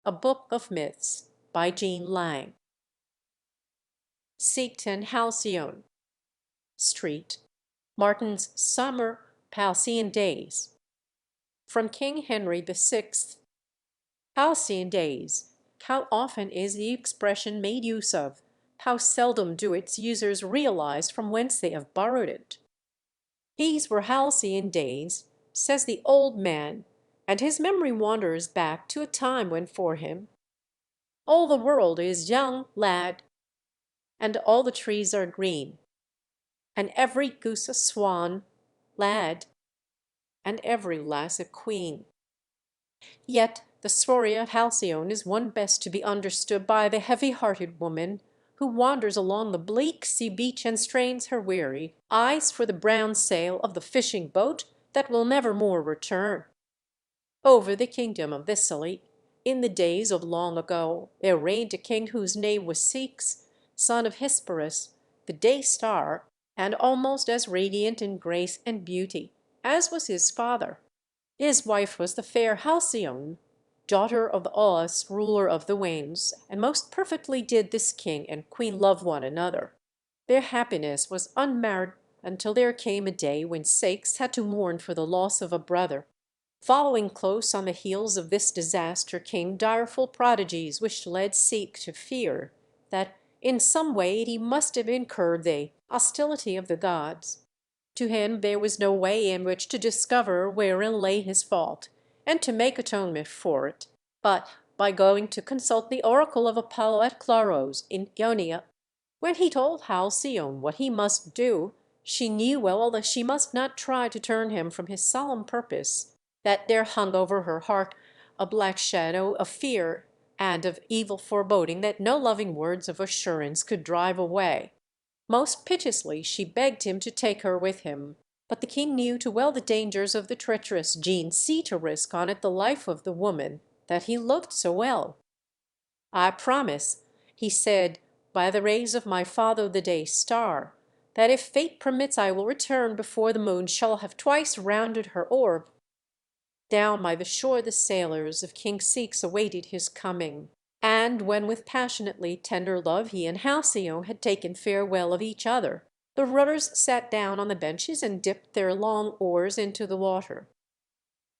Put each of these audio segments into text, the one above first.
A Book of Myths by Jean Lang. Ceyx and Halcyone. Street. Martin's Summer Halcyon Days. From King Henry VI. Halcyon days. How often is the expression made use of? How seldom do its users realize from whence they have borrowed it? These were halcyon days, says the old man, and his memory wanders back to a time when for him all the world is young, lad, and all the trees are green, and every goose a swan, lad, and every lass a queen. Yet the story of Halcyone is one best to be understood by the heavy-hearted woman who wanders along the bleak sea-beach and strains her weary eyes for the brown sail of the fishing boat that will never more return. Over the kingdom of Thessaly, in the days of long ago, there reigned a king whose name was Ceyx, son of Hesperus, the day-star, and almost as radiant in grace and beauty as was his father. His wife was the fair Halcyone, daughter of Aus, ruler of the Wains, and most perfectly did this king and queen love one another. Their happiness was unmarred until there came a day when Ceyx had to mourn for the loss of a brother. Following close on the heels of this disaster came direful prodigies which led Ceyx to fear that in some way he must have incurred the hostility of the gods. To him there was no way in which to discover wherein lay his fault, and to make atonement for it, but by going to consult the oracle of Apollo at Claros in Ionia. When he told Halcyone what he must do, she knew well that she must not try to turn him from his solemn purpose, that there hung over her heart a black shadow of fear and of evil foreboding that no loving words of assurance could drive away. Most piteously she begged him to take her with him, but the king knew too well the dangers of the treacherous Jean C. to risk on it the life of the woman that he loved so well. "I promise," he said, "by the rays of my father the day-star, that if fate permits I will return before the moon shall have twice rounded her orb." Down by the shore the sailors of King Ceyx awaited his coming, and when with passionately tender love he and Halcyone had taken farewell of each other, the rudders sat down on the benches and dipped their long oars into the water.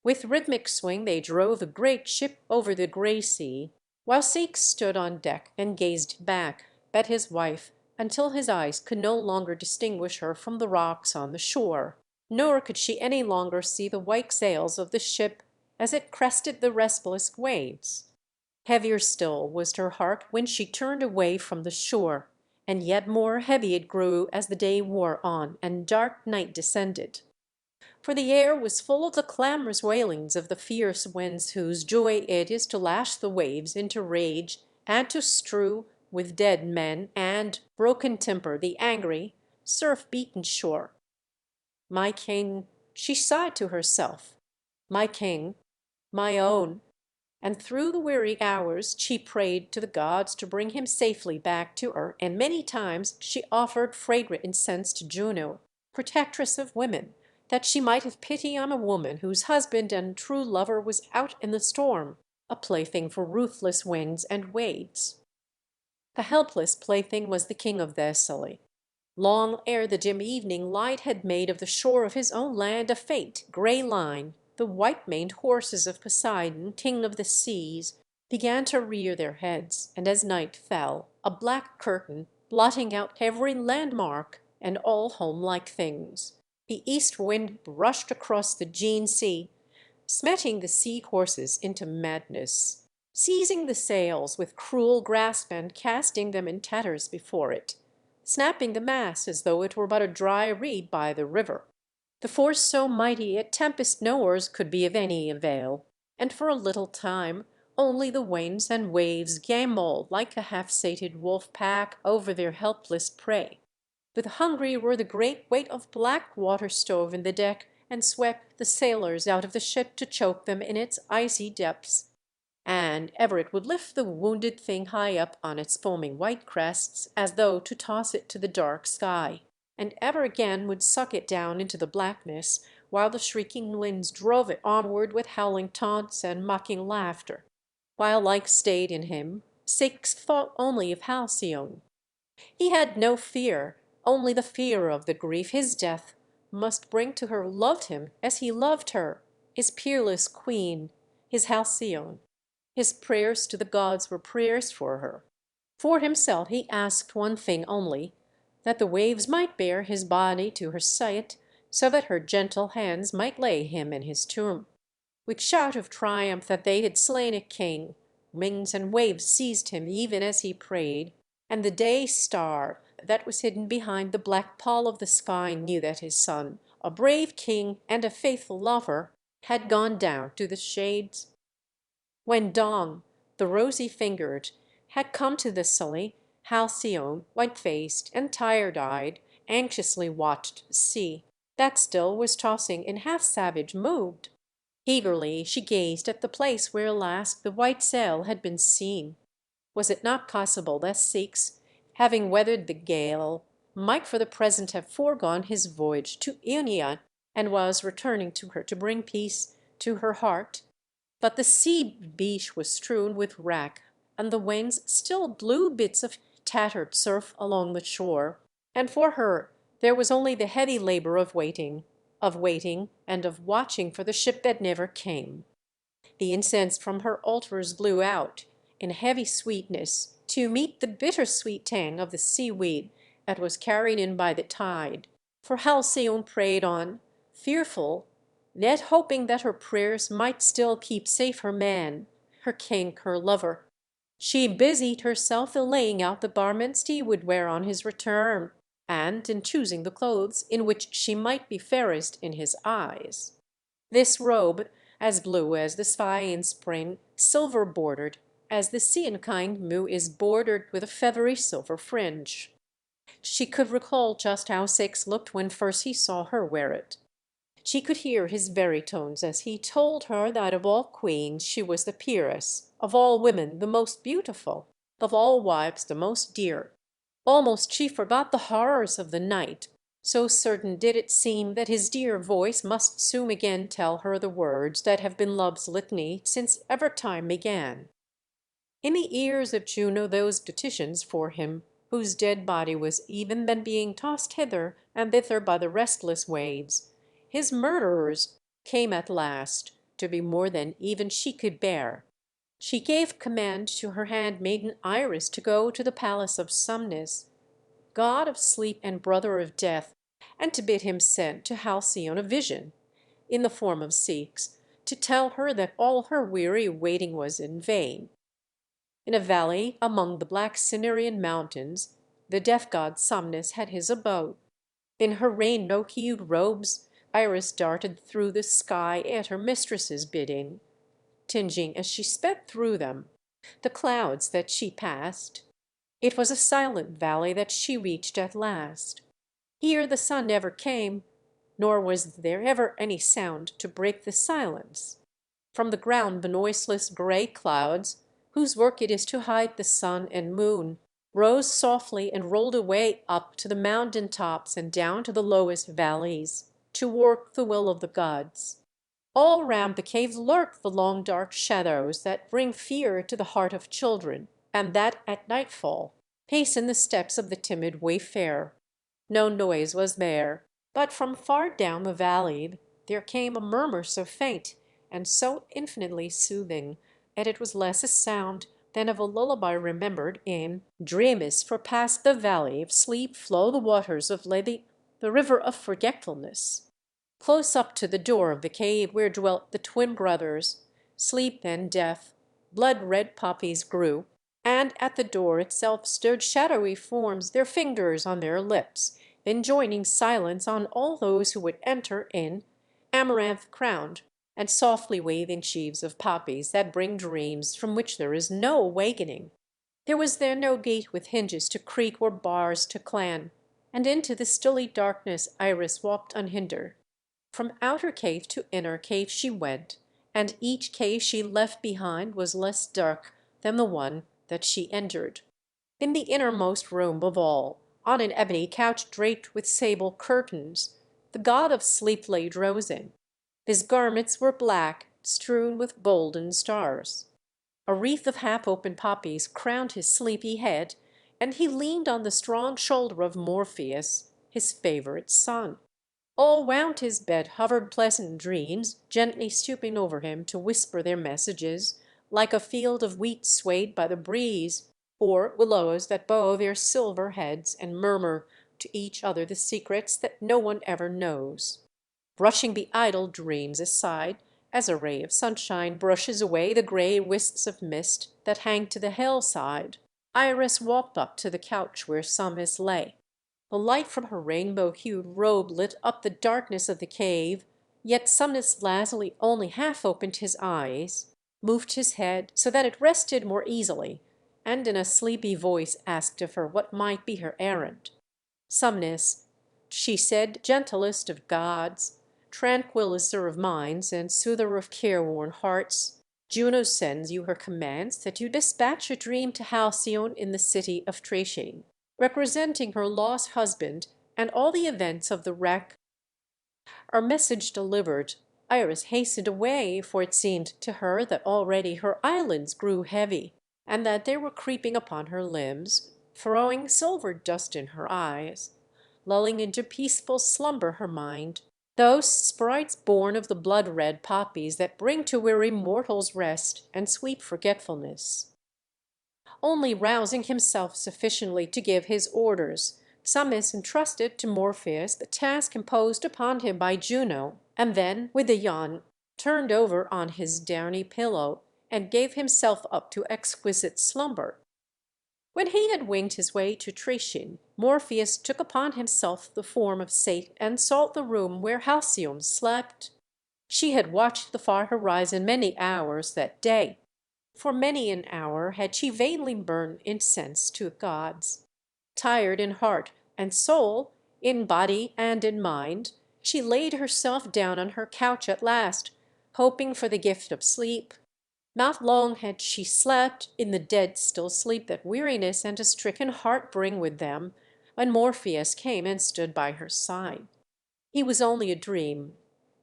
With rhythmic swing they drove the great ship over the grey sea, while Ceyx stood on deck and gazed back at his wife until his eyes could no longer distinguish her from the rocks on the shore, nor could she any longer see the white sails of the ship as it crested the restless waves. Heavier still was her heart when she turned away from the shore, and yet more heavy it grew as the day wore on and dark night descended. For the air was full of the clamorous wailings of the fierce winds whose joy it is to lash the waves into rage and to strew with dead men and broken timber the angry, surf-beaten shore. "My king," she sighed to herself, "my king, my own." And through the weary hours she prayed to the gods to bring him safely back to her, and many times she offered fragrant incense to Juno, protectress of women, that she might have pity on a woman whose husband and true lover was out in the storm, a plaything for ruthless winds and waves. The helpless plaything was the king of Thessaly. Long ere the dim evening light had made of the shore of his own land a faint, grey line, the white-maned horses of Poseidon, king of the seas, began to rear their heads, and as night fell, a black curtain, blotting out every landmark and all home-like things, the east wind rushed across the Jean Sea, smetting the sea-horses into madness, seizing the sails with cruel grasp and casting them in tatters before it, snapping the mass as though it were but a dry reed by the river. The force so mighty at tempest no oars could be of any avail, and for a little time Only the winds and waves gambol like a half-sated wolf-pack over their helpless prey. But hungry were the great weight of black water stove in the deck, and swept the sailors out of the ship to choke them in its icy depths. And ever it would lift the wounded thing high up on its foaming white crests, as though to toss it to the dark sky, and ever again would suck it down into the blackness, while the shrieking winds drove it onward with howling taunts and mocking laughter. While like stayed in him, Ceyx thought only of Halcyone. He had no fear, only the fear of the grief his death must bring to her who loved him as he loved her, his peerless queen, his Halcyone. His prayers to the gods were prayers for her. For himself he asked one thing only, that the waves might bear his body to her sight, so that her gentle hands might lay him in his tomb. With shout of triumph that they had slain a king, winds and waves seized him even as he prayed, and the day star that was hidden behind the black pall of the sky knew that his son, a brave king and a faithful lover, had gone down to the shades. When dawn, the rosy-fingered, had come to the sully, Halcyone, white-faced and tired-eyed, anxiously watched the sea, that still was tossing in half-savage mood. Eagerly she gazed at the place where last the white sail had been seen. Was it not possible that Ceyx, having weathered the gale, might for the present have foregone his voyage to Ionia, and was returning to her to bring peace to her heart? But the sea beach was strewn with wrack, and the winds still blew bits of tattered surf along the shore, and for her there was only the heavy labor of waiting and of watching for the ship that never came. The incense from her altars blew out in heavy sweetness to meet the bitter-sweet tang of the seaweed that was carried in by the tide, for Halcyone prayed on, fearful, yet hoping that her prayers might still keep safe her man, her king, her lover. She busied herself in laying out the garments he would wear on his return, and in choosing the clothes in which she might be fairest in his eyes. This robe, as blue as the sky in spring, silver bordered, as the sea in kind mew is bordered with a feathery silver fringe. She could recall just how Ceyx looked when first he saw her wear it. She could hear his tones as he told her that of all queens she was the peeress, of all women the most beautiful, of all wives the most dear. Almost she forgot the horrors of the night, so certain did it seem that his dear voice must soon again tell her the words that have been love's litany since ever time began. In the ears of Juno those petitions for him, whose dead body was even then being tossed hither and thither by the restless waves, his murderers, came at last to be more than even she could bear. She gave command to her handmaiden Iris to go to the palace of Somnus, god of sleep and brother of death, and to bid him send to Halcyone a vision, in the form of Ceyx, to tell her that all her weary waiting was in vain. In a valley among the black Cimmerian mountains, the death god Somnus had his abode. In her rainbow-hued robes, Iris darted through the sky at her mistress's bidding, tinging as she sped through them the clouds that she passed. It was a silent valley that she reached at last. Here the sun never came, nor was there ever any sound to break the silence. From the ground the noiseless gray clouds, whose work it is to hide the sun and moon, rose softly and rolled away up to the mountain tops and down to the lowest valleys, to work the will of the gods. All round the cave lurked the long dark shadows that bring fear to the heart of children, and that at nightfall hasten the steps of the timid wayfarer. No noise was there, but from far down the valley there came a murmur so faint and so infinitely soothing that it was less a sound than of a lullaby remembered in Dreamis, for past the valley of sleep flow the waters of Lethe, the river of forgetfulness. Close up to the door of the cave where dwelt the twin brothers, Sleep and Death, blood-red poppies grew, and at the door itself stood shadowy forms, their fingers on their lips, enjoining silence on all those who would enter in, amaranth-crowned, and softly waving sheaves of poppies that bring dreams from which there is no awakening. There was there no gate with hinges to creak or bars to clang, and into the stilly darkness Iris walked unhindered. From outer cave to inner cave she went, and each cave she left behind was less dark than the one that she entered. In the innermost room of all, on an ebony couch draped with sable curtains, the god of sleep lay drowsing. His garments were black, strewn with golden stars. A wreath of half-open poppies crowned his sleepy head, and he leaned on the strong shoulder of Morpheus, his favorite son. All round his bed hovered pleasant dreams, gently stooping over him to whisper their messages, like a field of wheat swayed by the breeze, or willows that bow their silver heads and murmur to each other the secrets that no one ever knows. Brushing the idle dreams aside, as a ray of sunshine brushes away the grey wisps of mist that hang to the hillside, Iris walked up to the couch where Samis lay. The light from her rainbow-hued robe lit up the darkness of the cave, yet Sumnus Lazuli only half opened his eyes, moved his head so that it rested more easily, and in a sleepy voice asked of her what might be her errand. "Sumnus," she said, "gentlest of gods, tranquilizer of minds and soother of careworn hearts, Juno sends you her commands that you dispatch a dream to Halcyone in the city of Trachine, representing her lost husband and all the events of the wreck." Our message delivered, Iris hastened away, for it seemed to her that already her eyelids grew heavy, and that they were creeping upon her limbs, throwing silver dust in her eyes, lulling into peaceful slumber her mind. Those sprites born of the blood-red poppies that bring to weary mortals rest and sweep forgetfulness. Only rousing himself sufficiently to give his orders, Samis entrusted to Morpheus the task imposed upon him by Juno, and then, with a yawn, turned over on his downy pillow and gave himself up to exquisite slumber. When he had winged his way to Trachine, Morpheus took upon himself the form of Ceyx and sought the room where Halcyone slept. She had watched the far horizon many hours that day. For many an hour had she vainly burned incense to the gods. Tired in heart and soul, in body and in mind, she laid herself down on her couch at last, hoping for the gift of sleep. Not long had she slept, in the dead still sleep that weariness and a stricken heart bring with them, when Morpheus came and stood by her side. He was only a dream,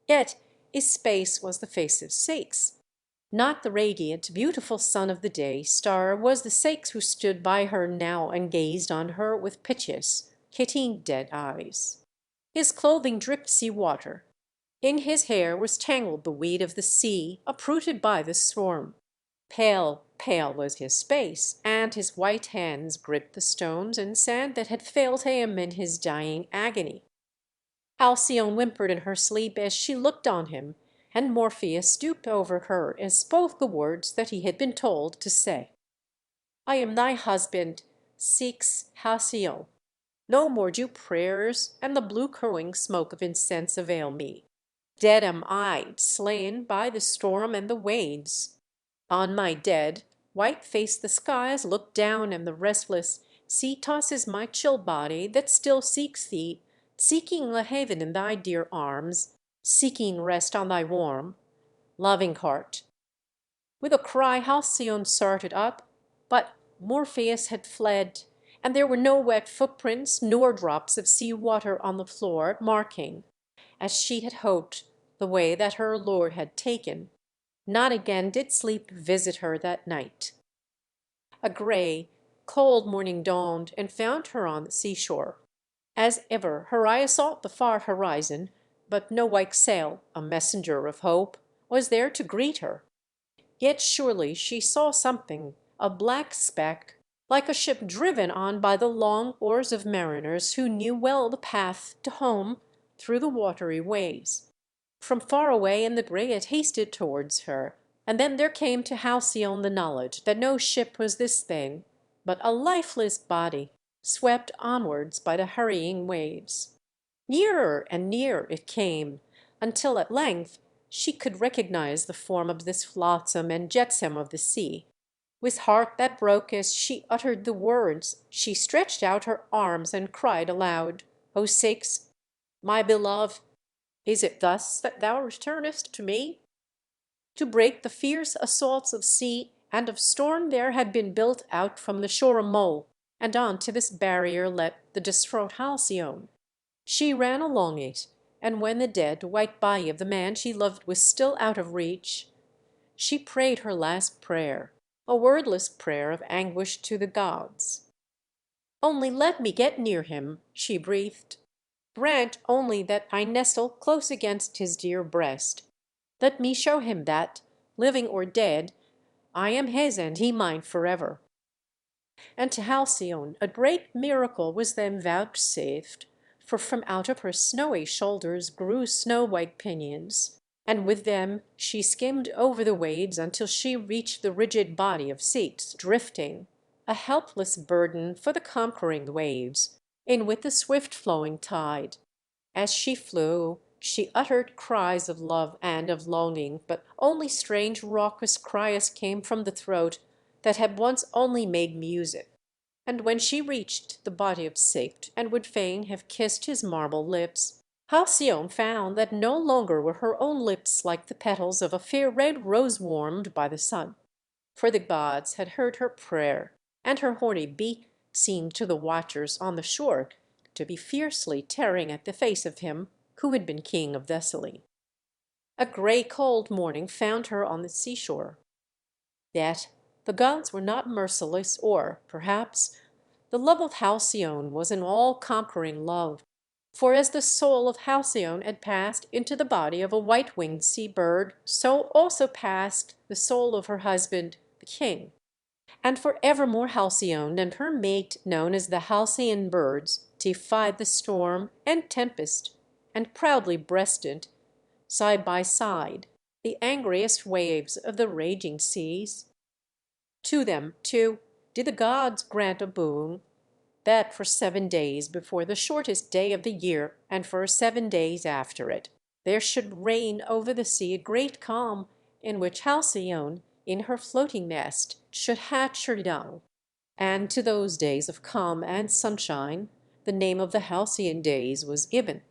yet his face was the face of Ceyx. Not the radiant, beautiful son of the day star was the Ceyx who stood by her now and gazed on her with piteous, pitying dead eyes. His clothing dripped sea water. In his hair was tangled the weed of the sea, uprooted by the storm. Pale, pale was his face, and his white hands gripped the stones and sand that had failed him in his dying agony. Halcyone whimpered in her sleep as she looked on him, and Morpheus stooped over her and spoke the words that he had been told to say. "I am thy husband, Ceyx Halcyone. No more do prayers and the blue curling smoke of incense avail me. Dead am I, slain by the storm and the waves. On my dead, white-faced the skies look down, and the restless sea tosses my chill body that still seeks thee, seeking a haven in thy dear arms, seeking rest on thy warm, loving heart." With a cry Halcyone started up, but Morpheus had fled, and there were no wet footprints nor drops of sea water on the floor, marking, as she had hoped, the way that her lord had taken. Not again did sleep visit her that night. A grey, cold morning dawned and found her on the seashore. As ever, her eye sought the far horizon, but no white sail, a messenger of hope, was there to greet her. Yet surely she saw something, a black speck, like a ship driven on by the long oars of mariners who knew well the path to home through the watery ways. From far away in the grey it hasted towards her, and then there came to Halcyone the knowledge that no ship was this thing, but a lifeless body, swept onwards by the hurrying waves. Nearer and nearer it came, until at length She could recognize the form of this flotsam and jetsam of the sea. With heart that broke as she uttered the words, she stretched out her arms and cried aloud, "O Ceyx, my beloved, is it thus that thou returnest to me?" To break the fierce assaults of sea and of storm there had been built out from the shore a mole, and on to this barrier leapt the distraught Halcyone. She ran along it, and when the dead, white body of the man she loved was still out of reach, she prayed her last prayer, a wordless prayer of anguish to the gods. "Only let me get near him," she breathed. "Grant only that I nestle close against his dear breast. Let me show him that, living or dead, I am his and he mine forever." And to Halcyone a great miracle was then vouchsafed, for from out of her snowy shoulders grew snow-white pinions, and with them she skimmed over the waves until she reached the rigid body of Ceyx, drifting, a helpless burden for the conquering waves, in with the swift-flowing tide. As she flew, she uttered cries of love and of longing, but only strange raucous cries came from the throat that had once only made music. And when she reached the body of Ceyx, and would fain have kissed his marble lips, Halcyone found that no longer were her own lips like the petals of a fair red rose warmed by the sun. For the gods had heard her prayer, and her horny beak seemed to the watchers on the shore to be fiercely tearing at the face of him who had been king of Thessaly. A grey cold morning found her on the seashore. Yet the gods were not merciless, or, perhaps, the love of Halcyone was an all-conquering love, for as the soul of Halcyone had passed into the body of a white-winged sea-bird, so also passed the soul of her husband, the king. And for evermore Halcyone and her mate, known as the Halcyon birds, defied the storm and tempest, and proudly breasted, side by side, the angriest waves of the raging seas. To them, too, did the gods grant a boon, that for 7 days before the shortest day of the year, and for 7 days after it, there should reign over the sea a great calm, in which Halcyone, in her floating nest, should hatch her young. And to those days of calm and sunshine the name of the Halcyon days was given.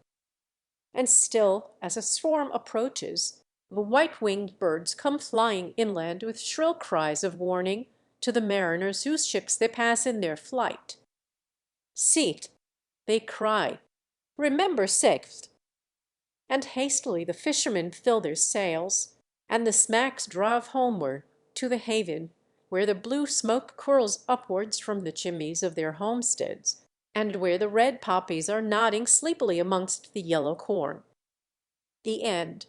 And still, as a storm approaches, the white-winged birds come flying inland with shrill cries of warning to the mariners whose ships they pass in their flight. "Seat," they cry, "remember Ceyx!" And hastily the fishermen fill their sails, and the smacks drive homeward to the haven where the blue smoke curls upwards from the chimneys of their homesteads, and where the red poppies are nodding sleepily amongst the yellow corn. The end.